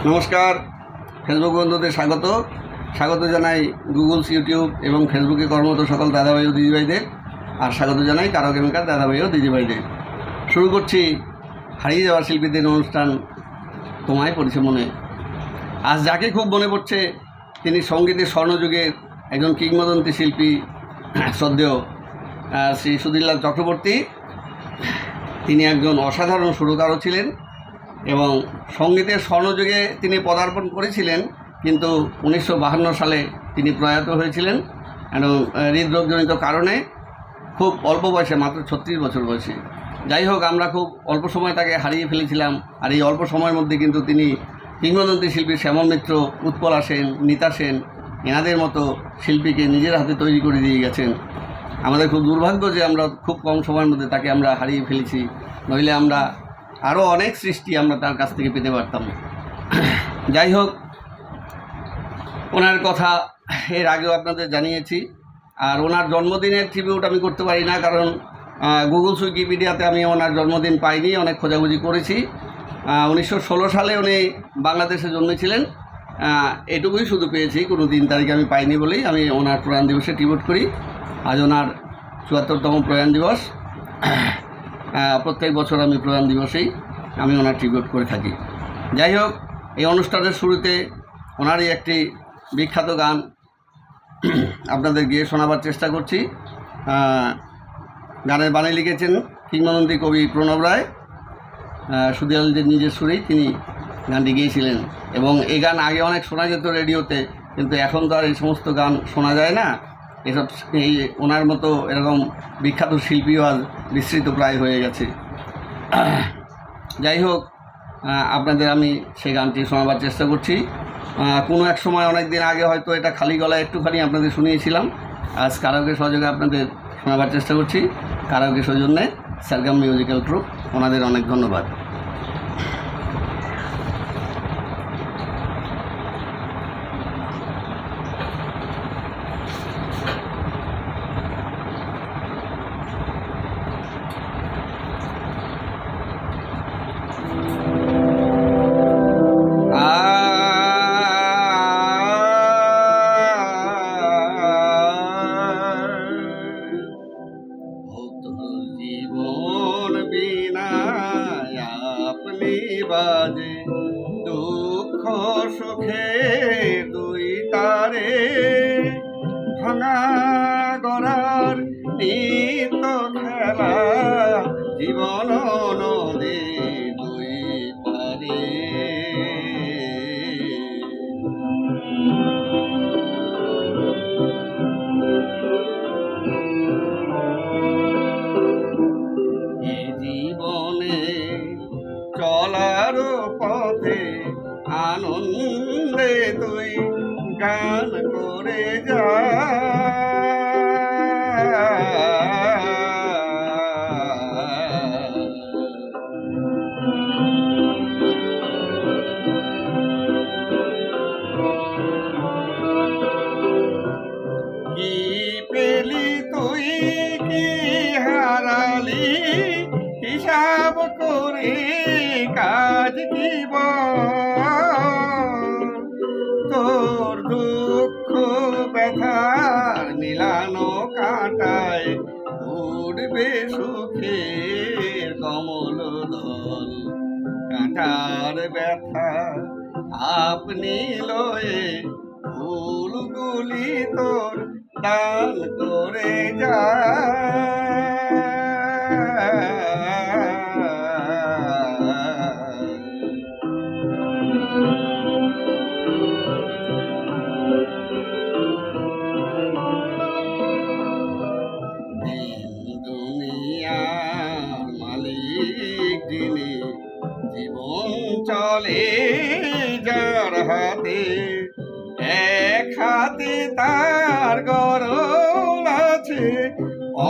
নমস্কার, ফেসবুক বন্ধুদের স্বাগত জানাই গুগলস, ইউটিউব এবং ফেসবুকে কর্মরত সকল দাদাভাই ও দিদিভাইদের, আর স্বাগত জানাই কারক এমেকার দাদাভাই ও দিদিভাইদের। শুরু করছি হারিয়ে যাওয়া শিল্পীদের অনুষ্ঠান তোমায় পড়েছে মনে। আজ যাকে খুব মনে পড়ছে তিনি সঙ্গীতের স্বর্ণযুগের একজন কিংবদন্তি শিল্পী, শ্রদ্ধেয় শ্রী সুধীরলাল চক্রবর্তী। তিনি একজন অসাধারণ সুরকারও ছিলেন এবং সঙ্গীতের স্বর্ণযুগে তিনি পদার্পণ করেছিলেন, কিন্তু 1952 সালে তিনি প্রয়াত হয়েছিলেন এবং হৃদরোগজনিত কারণে খুব অল্প বয়সে, মাত্র 36 বছর বয়সে। যাই হোক, আমরা খুব অল্প সময় তাকে হারিয়ে ফেলেছিলাম। আর এই অল্প সময়ের মধ্যে কিন্তু তিনি কিংবদন্তি শিল্পী শ্যামল মিত্র, উৎপলা সেন, নিতা সেন এনাদের মতো শিল্পীকে নিজের হাতে তৈরি করে দিয়ে গেছেন। আমাদের খুব দুর্ভাগ্য যে আমরা খুব কম সময়ের মধ্যে তাকে আমরা হারিয়ে ফেলেছি, নইলে আমরা আরও অনেক সৃষ্টি আমরা তার কাছ থেকে পেতে পারতাম। যাই হোক, ওনার কথা এর আগেও আপনাদের জানিয়েছি। আর ওনার জন্মদিনের ট্রিবিউট আমি করতে পারি না, কারণ গুগলস উইকিপিডিয়াতে আমি ওনার জন্মদিন পাইনি, অনেক খোঁজাখুঁজি করেছি। 1916 সালে উনি বাংলাদেশে জন্মেছিলেন, এটুকুই শুধু পেয়েছি, কোনো দিন তারিখ আমি পাইনি বলেই আমি ওনার প্রয়াণ দিবসে ট্রিবিউট করি। আজ ওনার 74তম প্রয়াণ দিবস। প্রত্যেক বছর আমি প্রয়াণ দিবসেই আমি ওনার ট্রিবিউট করে থাকি। যাই হোক, এই অনুষ্ঠানের শুরুতে ওনারই একটি বিখ্যাত গান আপনাদের গিয়ে শোনাবার চেষ্টা করছি। গানের বাণী লিখেছেন কিংবদন্তি কবি প্রণব রায়। সুধীরলালের নিজের সুরেই তিনি গানটি গিয়েছিলেন এবং এই গান আগে অনেক শোনা যেত রেডিওতে, কিন্তু এখন তো আর এই সমস্ত গান শোনা যায় না। এসব এই ওনার মতো এরকম বিখ্যাত শিল্পীও আজ বিস্মৃত প্রায় হয়ে গেছে। যাই হোক, আপনাদের আমি সেই গানটি শোনাবার চেষ্টা করছি। কোনো এক সময় অনেক দিন আগে হয়তো এটা খালি গলায় একটুখানি আপনাদের শুনিয়েছিলাম। আজ কারকের সহযোগে আপনাদের শোনাবার চেষ্টা করছি। কারকের সৌজন্যে সারগাম মিউজিক্যাল ট্রুপ, ওনাদের অনেক ধন্যবাদ। জীবন বিনায় আপনি বাজে, দুঃখ সুখে দুই তারে, ভাঙা গড়ার নিত খেলা, জীবন নদী দুই পারে। চলার পথে আনন্দে তুই গান করে যা, কি পেলি তুই কি হারালি, হিসাব করে কাজ কি তোর দুঃখ ব্যথার মিলানো কাটায়, উঠবে সুখের কমল দল। কাটার ব্যথা আপনি লয়ে ফুলগুলি তোর দান করে যা, দুনিয়ার মালিক যিনি, জীবন চলে যার হাতে, এক হাতে তার গরল আছে,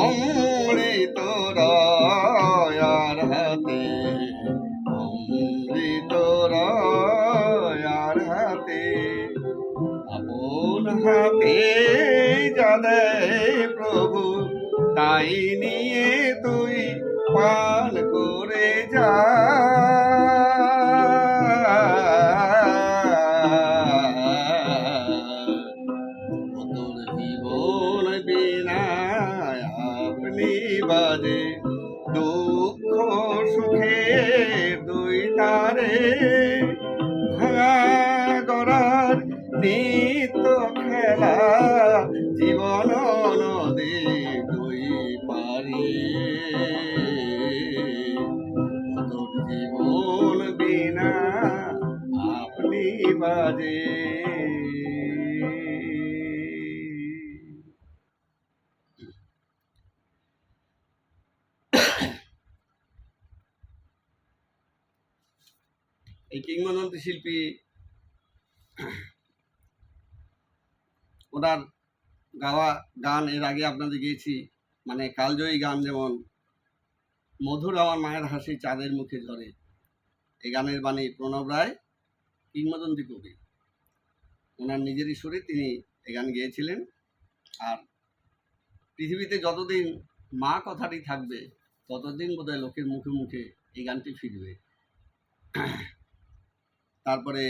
অমৃত রয়ার হাতে, অমৃত রয়ার হাতে, আপন হাতে যা দেয় প্রভু তাই নিয়ে তুই পান করে যা। ভাঙা গড়ার নিত্য খেলা জীবন নদী দুই পারে তোর জীবন বিনা আপনি বাজে। এই কিংবদন্তি শিল্পী ওনার গাওয়া গান এর আগে আপনাদের গেয়েছি, মানে কালজয়ী গান, যেমন মধুর আমার মায়ের হাসি চাঁদের মুখে ঝরে। এই গানের বাণী প্রণব রায়, কিংবদন্তি কবি। ওনার নিজেরই সুরে তিনি এই গান গেয়েছিলেন। আর পৃথিবীতে যতদিন মা কথাটি থাকবে ততদিন বোধহয় লোকের মুখে মুখে এই গানটি ফিরবে। তারপরে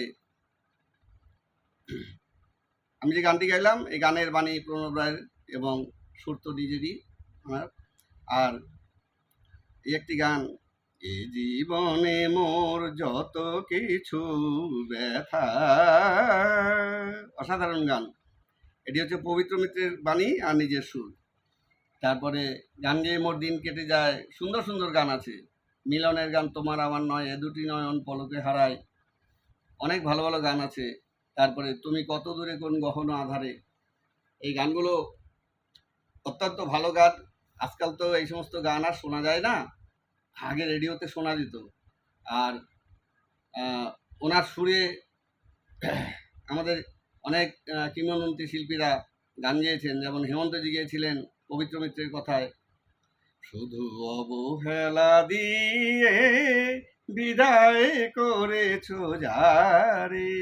আমি যে গানটি গাইলাম, এই গানের বাণী প্রণব রায়ের এবং সুর তো নিজেরই আমার। আর এই একটি গান, এ জীবনে মোর যত কিছু ব্যথা, অসাধারণ গান। এটি হচ্ছে পবিত্র মিত্রের বাণী আর নিজের সুর। তারপরে গান গেয়ে মোর দিন কেটে যায়, সুন্দর সুন্দর গান আছে। মিলনের গান, তোমার আমার নয়, এ দুটি নয়ন পলকে হারায়, অনেক ভালো ভালো গান আছে। তারপরে তুমি কত দূরে কোন গহন আধারে, এই গানগুলো অত্যন্ত ভালো গান। আজকাল তো এই সমস্ত গান আর শোনা যায় না, আগে রেডিওতে শোনা যেত। আর ওনার সুরে আমাদের অনেক কিংবদন্তি শিল্পীরা গান গেয়েছেন, যেমন হেমন্তজি গিয়েছিলেন পবিত্র মিত্রের কথায়, শুধু অবহেলা দিয়ে বিদায় করেছো যারে,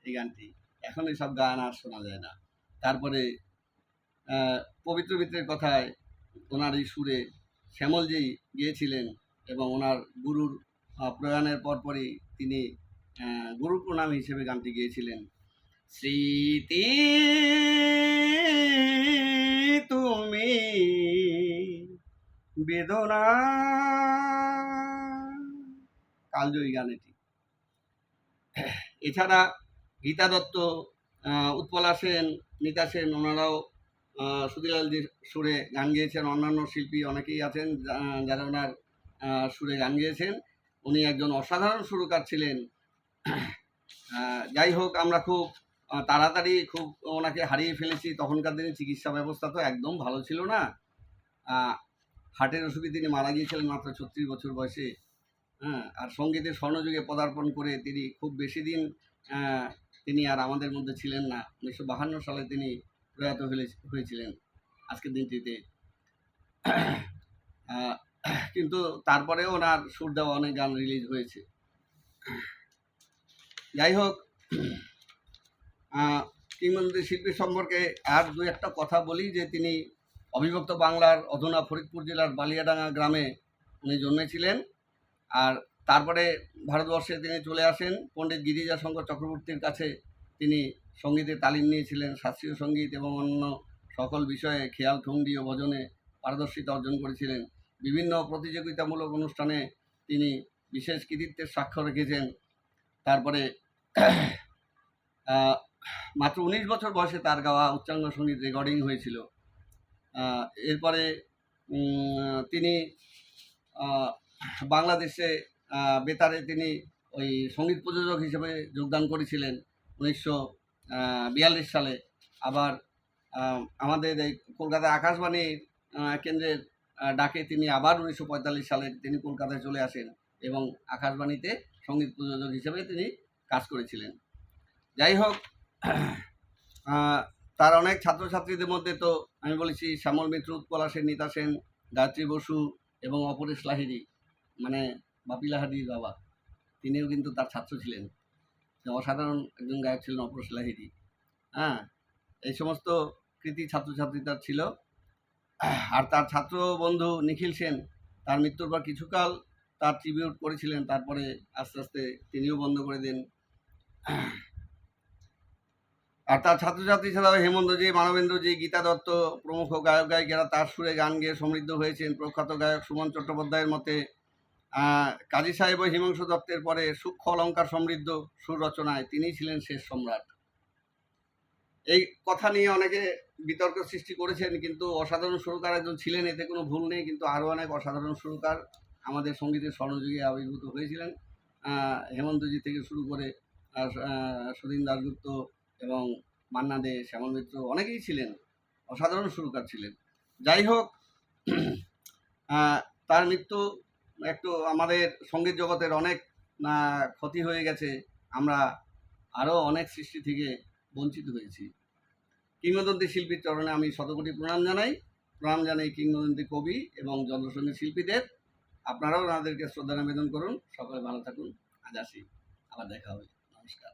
এই গানটি। এখন এসব গান আর শোনা যায় না। তারপরে পবিত্র মিত্রের কথায় ওনার এই সুরে শ্যামলজি গিয়েছিলেন, এবং ওনার গুরুর প্রয়াণের পরপরই তিনি গুরু প্রণাম হিসেবে গানটি গিয়েছিলেন। স্মৃতি তুমি বেদনা, কালজয়ী গান এটি। এছাড়া গীতা দত্ত, উৎপলা সেন, মিতা সেন, ওনারাও সুধীলালজির সুরে গান গেয়েছেন। অন্যান্য শিল্পী অনেকেই আছেন যারা ওনার সুরে গান গেয়েছেন। উনি একজন অসাধারণ সুরকার ছিলেন। যাই হোক, আমরা খুব তাড়াতাড়ি খুব ওনাকে হারিয়ে ফেলেছি। তখনকার দিনে চিকিৎসা ব্যবস্থা তো একদম ভালো ছিল না। হার্টের অসুখে তিনি মারা গিয়েছিলেন মাত্র 36 বছর বয়সে। আর সঙ্গীতের স্বর্ণযুগে পদার্পণ করে তিনি খুব বেশি দিন তিনি আর আমাদের মধ্যে ছিলেন না। 1952 সালে তিনি প্রয়াত হয়েছিলেন আজকের দিনটিতে। কিন্তু তারপরেও ওনার সুর দেওয়া অনেক গান রিলিজ হয়েছে। যাই হোক, কিংবদন্তি শিল্পী সম্পর্কে আর দু একটা কথা বলি, যে তিনি অবিভক্ত বাংলার অধুনা ফরিদপুর জেলার বালিয়াডাঙ্গা গ্রামে উনি জন্মেছিলেন। আর তারপরে ভারতবর্ষে তিনি চলে আসেন। পণ্ডিত গিরিজাশঙ্কর চক্রবর্তীর কাছে তিনি সঙ্গীতের তালিম নিয়েছিলেন। শাস্ত্রীয় সঙ্গীত এবং অন্য সকল বিষয়ে খেয়াল, ঠুংরি ও ভজনে পারদর্শিতা অর্জন করেছিলেন। বিভিন্ন প্রতিযোগিতামূলক অনুষ্ঠানে তিনি বিশেষ কৃতিত্বের সাক্ষ্য রেখেছেন। তারপরে মাত্র 19 বছর বয়সে তার গাওয়া উচ্চাঙ্গ সঙ্গীত রেকর্ডিং হয়েছিল। এরপরে তিনি বাংলাদেশে বেতারে তিনি ওই সঙ্গীত প্রযোজক হিসেবে যোগদান করেছিলেন 1942 সালে। আবার আমাদের এই কলকাতা আকাশবাণীর কেন্দ্রের ডাকে তিনি আবার 1945 সালে তিনি কলকাতায় চলে আসেন এবং আকাশবাণীতে সঙ্গীত প্রযোজক হিসেবে তিনি কাজ করেছিলেন। যাই হোক, তার অনেক ছাত্রছাত্রীদের মধ্যে তো আমি বলেছি শ্যামল মিত্র, উৎপলা সেন, নিতা সেন, গায়ত্রী বসু এবং অপরেশ লাহিড়ী, মানে বাপি লাহিড়ীর বাবা, তিনিও কিন্তু তার ছাত্র ছিলেন। অসাধারণ একজন গায়ক ছিলেন অপরেশ লাহিড়ী। এই সমস্ত কৃতি ছাত্রছাত্রী তার ছিল। আর তার ছাত্র বন্ধু নিখিল সেন তার মৃত্যুর পর কিছুকাল তার ট্রিবিউট করেছিলেন, তারপরে আস্তে আস্তে তিনিও বন্ধ করে দেন। আর তার ছাত্রছাত্রী ছাড়াও হেমন্তজি, মানবেন্দ্রজি, গীতা দত্ত প্রমুখ গায়ক গায়িকারা তার সুরে গান গেয়ে সমৃদ্ধ হয়েছেন। প্রখ্যাত গায়ক সুমন চট্টোপাধ্যায়ের মতে কাজী সাহেব ও হিমাংশু দত্তের পরে সূক্ষ্ম অলঙ্কার সমৃদ্ধ সুর রচনায় তিনিই ছিলেন শেষ সম্রাট। এই কথা নিয়ে অনেকে বিতর্ক সৃষ্টি করেছেন, কিন্তু অসাধারণ সুরকার একজন ছিলেন, এতে কোনো ভুল নেই। কিন্তু আরও অনেক অসাধারণ সুরকার আমাদের সঙ্গীতের স্বর্ণযুগে আবির্ভূত হয়েছিলেন। হেমন্তজি থেকে শুরু করে সুধীন দাশগুপ্ত এবং মান্না দে, শ্যামল মিত্র, অনেকেই ছিলেন, অসাধারণ সুরকার ছিলেন। যাই হোক, তার মৃত্যু একটু আমাদের সঙ্গীত জগতের অনেক ক্ষতি হয়ে গেছে। আমরা আরও অনেক সৃষ্টি থেকে বঞ্চিত হয়েছি। কিংবদন্তি শিল্পীর চরণে আমি শতকোটি প্রণাম জানাই কিংবদন্তি কবি এবং যন্ত্রসঙ্গীত শিল্পীদের। আপনারাও ওনাদেরকে শ্রদ্ধা নিবেদন করুন। সকলে ভালো থাকুন। আজ আসি, আবার দেখা হবে। নমস্কার।